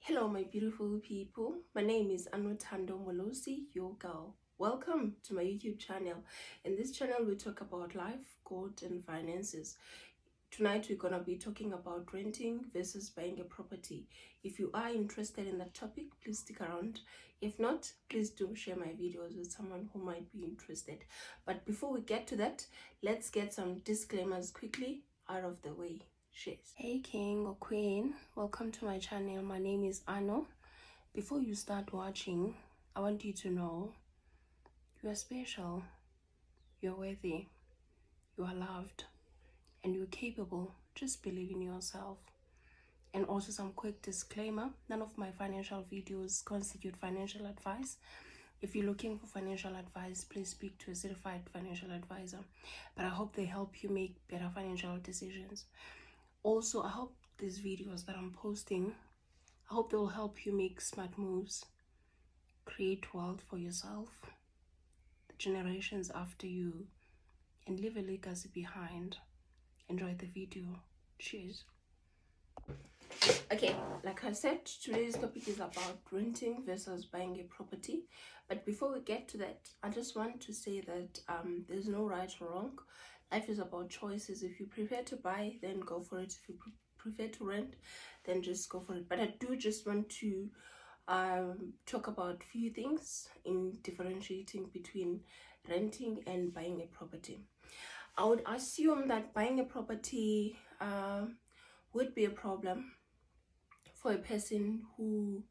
Hello, my beautiful people. My name is Anotando Molosi, your girl. Welcome to my YouTube channel. In this channel, we talk about life, God, and finances. Tonight, we're gonna be talking about renting versus buying a property. If you are interested in that topic, please stick around. If not, please do share my videos with someone who might be interested. But before we get to that, let's get some disclaimers quickly out of the way. Cheers. Hey king or queen, welcome to my channel. My name is Ano. Before you start watching, I want you to know you are special, you're worthy, you are loved, and you're capable. Just believe in yourself. And also some quick disclaimer, none of my financial videos constitute financial advice. If you're looking for financial advice, please speak to a certified financial advisor. But I hope they help you make better financial decisions. Also, I hope these videos that I'm posting, I hope they will help you make smart moves, create wealth for yourself, the generations after you, and leave a legacy behind. Enjoy the video. Cheers. Okay, like I said, today's topic is about renting versus buying a property. But before we get to that, I just want to say that there's no right or wrong. Life is about choices. If you prefer to buy, then go for it. If you prefer to rent, then just go for it. But I do just want to talk about few things in differentiating between renting and buying a property. I would assume that buying a property would be a problem for a person who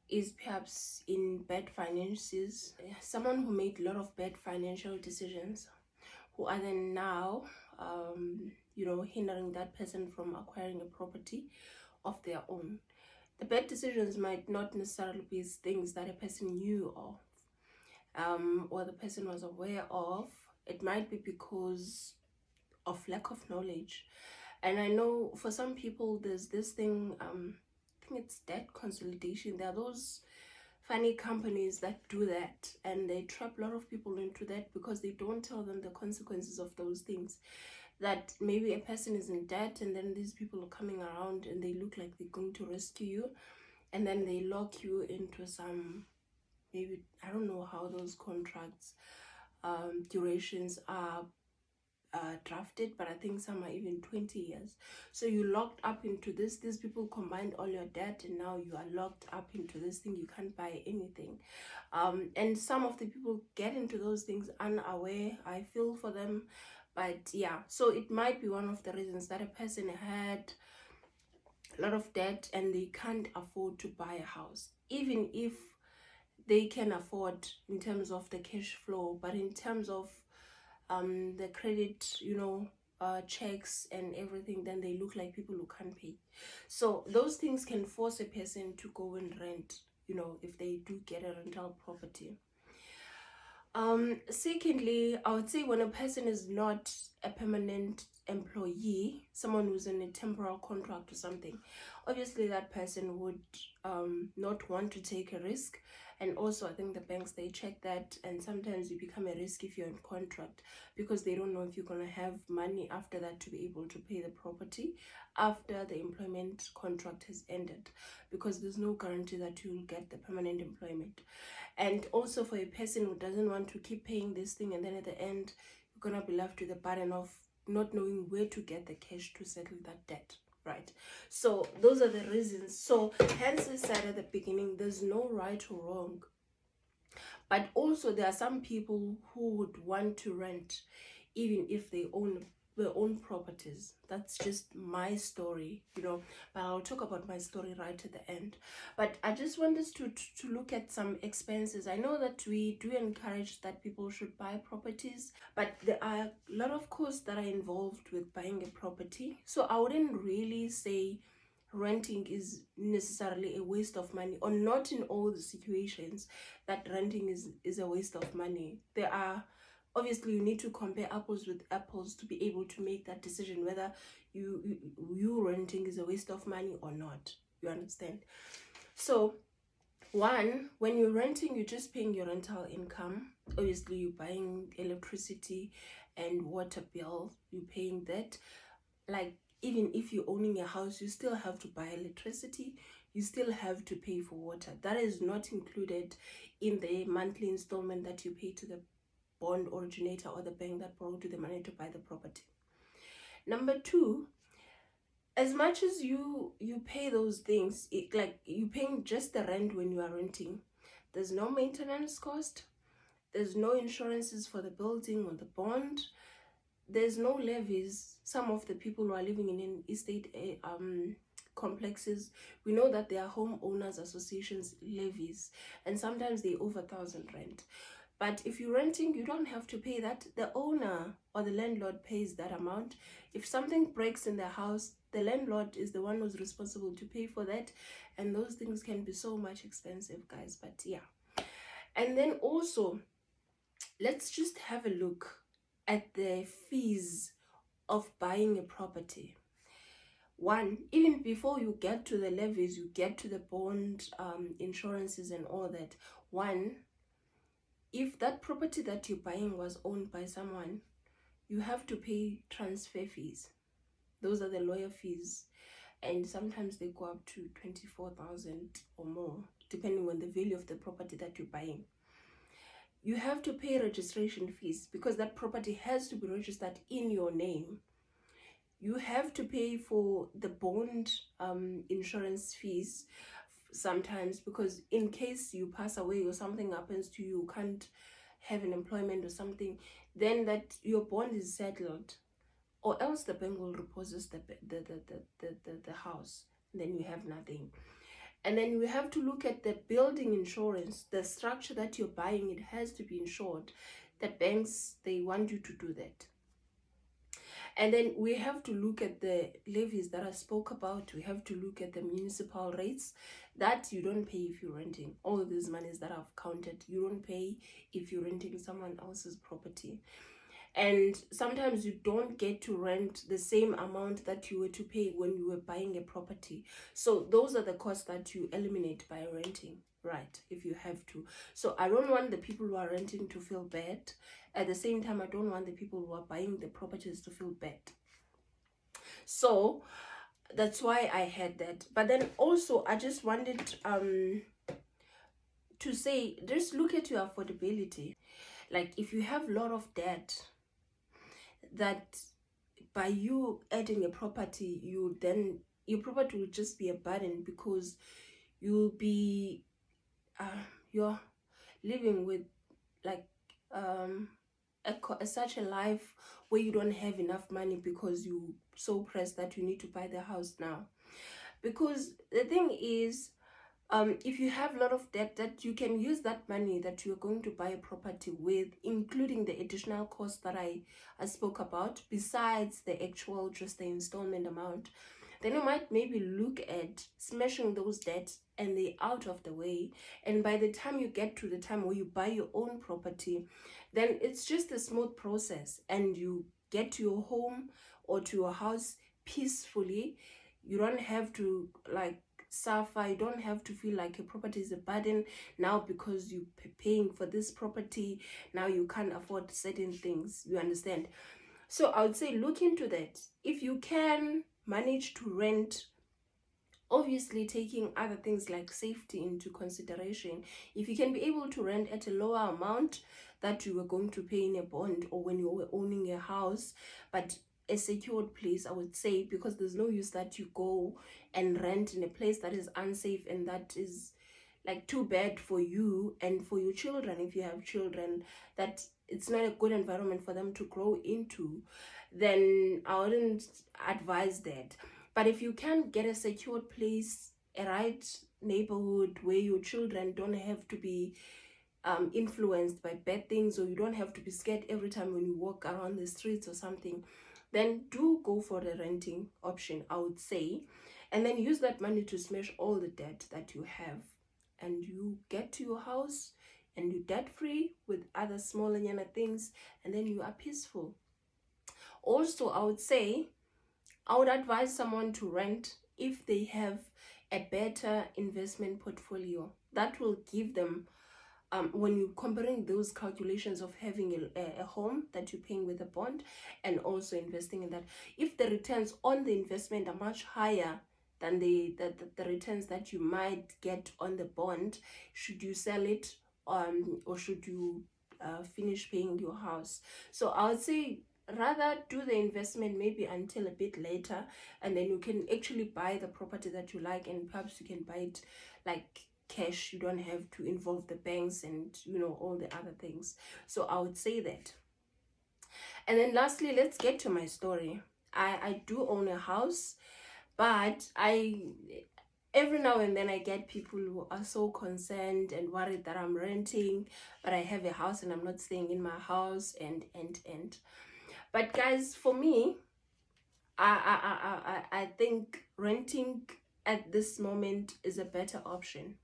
is perhaps in bad finances, someone who made a lot of bad financial decisions, who are then now hindering that person from acquiring a property of their own. The bad decisions might not necessarily be things that a person knew of, or the person was aware of. It might be because of lack of knowledge. And I know for some people there's this thing, I think it's debt consolidation. There are those funny companies that do that, and they trap a lot of people into that because they don't tell them the consequences of those things. That maybe a person is in debt, and then these people are coming around and they look like they're going to rescue you, and then they lock you into some, maybe, I don't know how those contracts durations are drafted, but I think some are even 20 years. So you locked up into this. These people combined all your debt, and now you are locked up into this thing. You can't buy anything. And some of the people get into those things unaware. I feel for them, but yeah. So it might be one of the reasons that a person had a lot of debt and they can't afford to buy a house, even if they can afford in terms of the cash flow, but in terms of the credit, checks and everything, then they look like people who can't pay. So those things can force a person to go and rent, if they do get a rental property. Secondly, I would say when a person is not a permanent employee, someone who's in a temporal contract or something, obviously that person would not want to take a risk. And also I think the banks, they check that, and sometimes you become a risk if you're in contract, because they don't know if you're going to have money after that to be able to pay the property after the employment contract has ended, because there's no guarantee that you will get the permanent employment. And also for a person who doesn't want to keep paying this thing, and then at the end you're gonna be left with the burden of not knowing where to get the cash to settle that debt, right? So those are the reasons. So hence I said at the beginning, there's no right or wrong, but also there are some people who would want to rent even if they own their own properties. That's just my story, but I'll talk about my story right at the end. But I just want us to look at some expenses. I know that we do encourage that people should buy properties, but there are a lot of costs that are involved with buying a property. So I wouldn't really say renting is necessarily a waste of money, or not in all the situations that renting is a waste of money. There are, obviously you need to compare apples with apples to be able to make that decision whether you renting is a waste of money or not. You understand? So one, when you're renting, you're just paying your rental income. Obviously you're buying electricity and water bill, you're paying that. Like, even if you're owning a house, you still have to buy electricity, you still have to pay for water. That is not included in the monthly installment that you pay to the bond originator or the bank that borrowed you the money to buy the property. Number two, as much as you pay those things, like you paying just the rent when you are renting, there's no maintenance cost, there's no insurances for the building or the bond, there's no levies. Some of the people who are living in an estate complexes, we know that there are homeowners associations levies, and sometimes they over 1,000 rent. But if you're renting, you don't have to pay that. The owner or the landlord pays that amount. If something breaks in the house, the landlord is the one who's responsible to pay for that. And those things can be so much expensive, guys. But yeah. And then also, let's just have a look at the fees of buying a property. One, even before you get to the levies, you get to the bond, insurances and all that. One, if that property that you're buying was owned by someone, you have to pay transfer fees. Those are the lawyer fees, and sometimes they go up to 24,000 or more, depending on the value of the property that you're buying. You have to pay registration fees because that property has to be registered in your name. You have to pay for the bond insurance fees sometimes, because in case you pass away or something happens to you, you can't have an employment or something, then that your bond is settled, or else the bank will repossess the house, then you have nothing. And then you have to look at the building insurance, the structure that you're buying, it has to be insured. The banks, they want you to do that. And then we have to look at the levies that I spoke about. We have to look at the municipal rates that you don't pay if you're renting. All of these monies that I've counted, you don't pay if you're renting someone else's property. And sometimes you don't get to rent the same amount that you were to pay when you were buying a property. So those are the costs that you eliminate by renting, right? If you have to. So I don't want the people who are renting to feel bad. At the same time, I don't want the people who are buying the properties to feel bad. So that's why I had that. But then also I just wanted to say, just look at your affordability. Like if you have a lot of debt, that by you adding a property, your property will just be a burden, because you'll be you're living with like such a life where you don't have enough money because you so pressed that you need to buy the house now. Because the thing is, if you have a lot of debt, that you can use that money that you're going to buy a property with, including the additional cost that I spoke about, besides the actual just the installment amount, then you might maybe look at smashing those debts and they're out of the way. And by the time you get to the time where you buy your own property, then it's just a smooth process and you get to your home or to your house peacefully. You don't have to like suffer. You don't have to feel like your property is a burden now because you're paying for this property. Now you can't afford certain things. You understand? So I would say look into that. If you can manage to rent, obviously taking other things like safety into consideration, if you can be able to rent at a lower amount that you were going to pay in a bond or when you were owning a house, but a secured place, I would say, because there's no use that you go and rent in a place that is unsafe and that is like too bad for you and for your children. If you have children, that it's not a good environment for them to grow into, then I wouldn't advise that. But if you can get a secured place, a right neighborhood where your children don't have to be influenced by bad things, or you don't have to be scared every time when you walk around the streets or something, then do go for the renting option, I would say. And then use that money to smash all the debt that you have, and you get to your house and you're debt free with other small and things, and then you are peaceful. Also, I would say I would advise someone to rent if they have a better investment portfolio. That will give them, when you're comparing those calculations of having a home that you're paying with a bond and also investing in that, if the returns on the investment are much higher than the returns that you might get on the bond should you sell it, or should you finish paying your house. So I would say rather do the investment maybe until a bit later, and then you can actually buy the property that you like, and perhaps you can buy it like cash. You don't have to involve the banks and all the other things. So I would say that. And then lastly, let's get to my story. I do own a house, but every now and then I get people who are so concerned and worried that I'm renting, but I have a house and I'm not staying in my house, and but guys, for me, I think renting at this moment is a better option,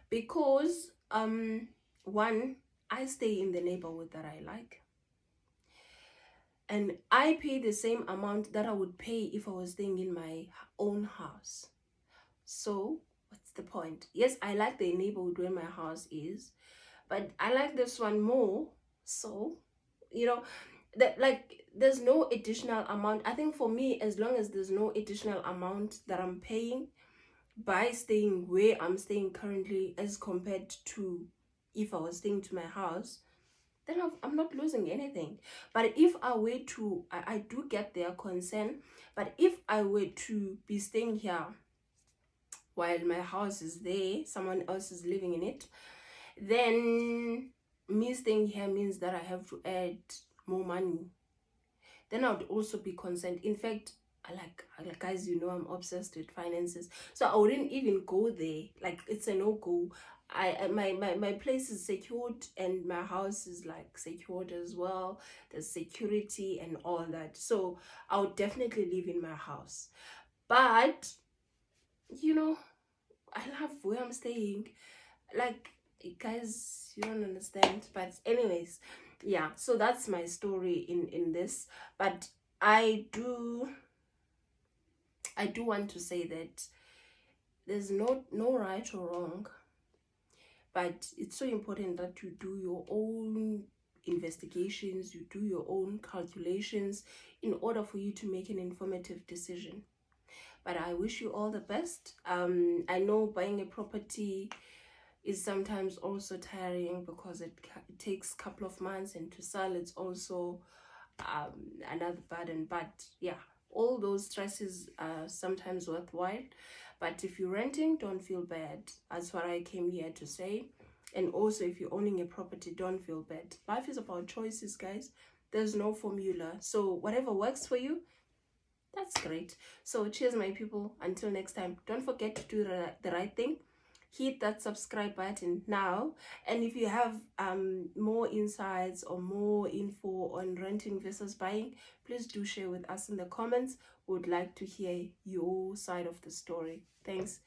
because one, I stay in the neighborhood that I like, and I pay the same amount that I would pay if I was staying in my own house. So what's the point? Yes, I like the neighborhood where my house is, but I like this one more. So that, like, there's no additional amount. I think for me, as long as there's no additional amount that I'm paying by staying where I'm staying currently as compared to if I was staying to my house, then I'm not losing anything. But if I were to, I do get their concern, but if I were to be staying here while my house is there, someone else is living in it, then me staying here means that I have to add more money. Then I would also be concerned. In fact, like guys, I'm obsessed with finances, so I wouldn't even go there. Like, it's a no-go. My place is secured, and my house is like secured as well. There's security and all that, so I would definitely live in my house. But I love where I'm staying. Like, guys, you don't understand. But anyways, yeah, so that's my story in this. But I do want to say that there's no right or wrong, but it's so important that you do your own investigations, you do your own calculations in order for you to make an informative decision. But I wish you all the best. I know buying a property is sometimes also tiring, because it takes a couple of months, and to sell it's also another burden. But yeah, all those stresses are sometimes worthwhile. But if you're renting, don't feel bad. That's what I came here to say. And also, if you're owning a property, don't feel bad. Life is about choices, guys. There's no formula, so whatever works for you, that's great. So cheers, my people. Until next time, don't forget to do the right thing. Hit that subscribe button now, and if you have more insights or more info on renting versus buying, please do share with us in the comments. We would like to hear your side of the story. Thanks.